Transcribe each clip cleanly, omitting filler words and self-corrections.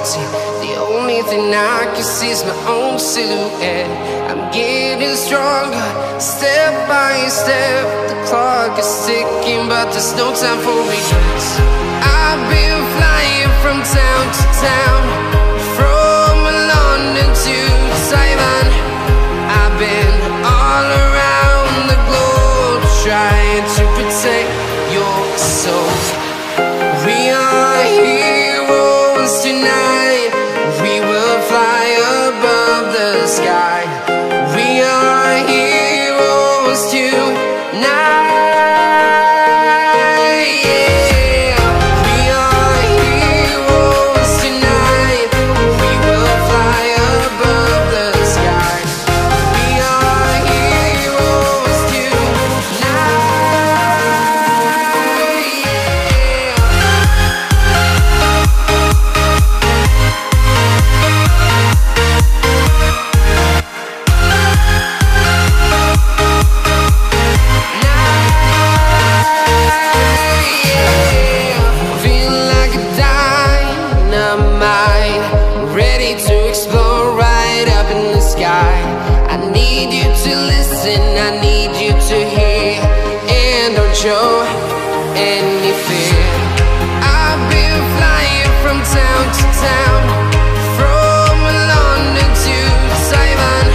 empty. The only thing I can see is my own silhouette. I'm getting stronger, step by step. The clock is ticking, but there's no time for regrets. I've been flying from town to town, from London to Taiwan. I've been all around the globe, trying to protect your soul. We are heroes tonight. We will fly above the sky. We are heroes tonight. Show any fear. I've been flying from town to town, from London to Taiwan.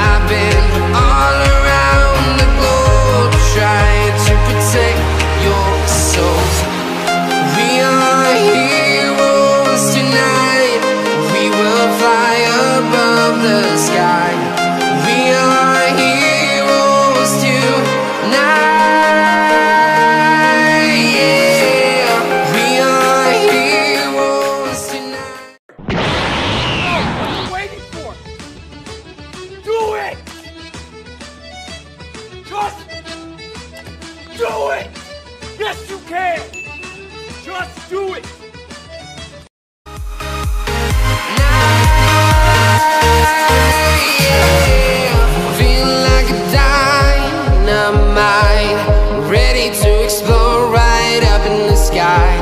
I've been all around the globe, trying to protect your soul. We are heroes tonight. We will fly above the sky. We are heroes tonight. Do it! Yes, you can! Just do it! Feel like a dynamite, ready to explode right up in the sky.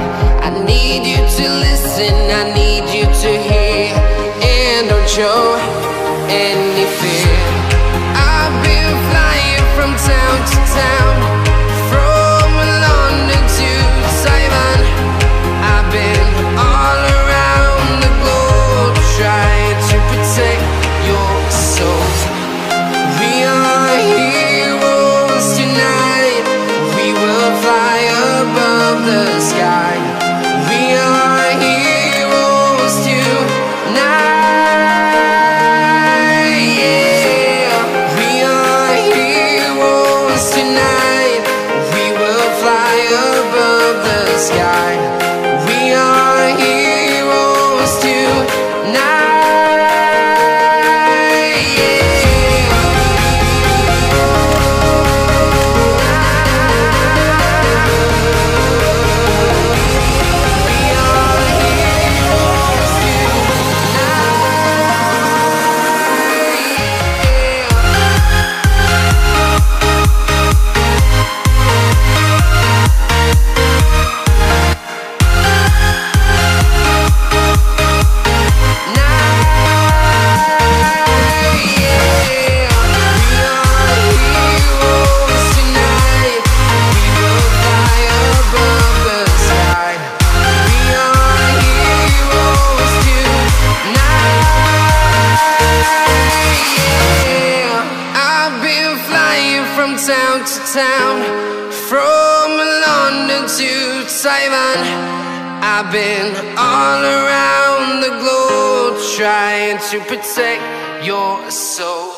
I need you to listen, I need you to hear, and don't show any fear. I've been flying from town to town, from London to Taiwan. I've been all around the globe, trying to protect your soul. We are heroes tonight. We will fly above the sky. We are heroes tonight. Town to town, from London to Taiwan. I've been all around the globe, trying to protect your soul.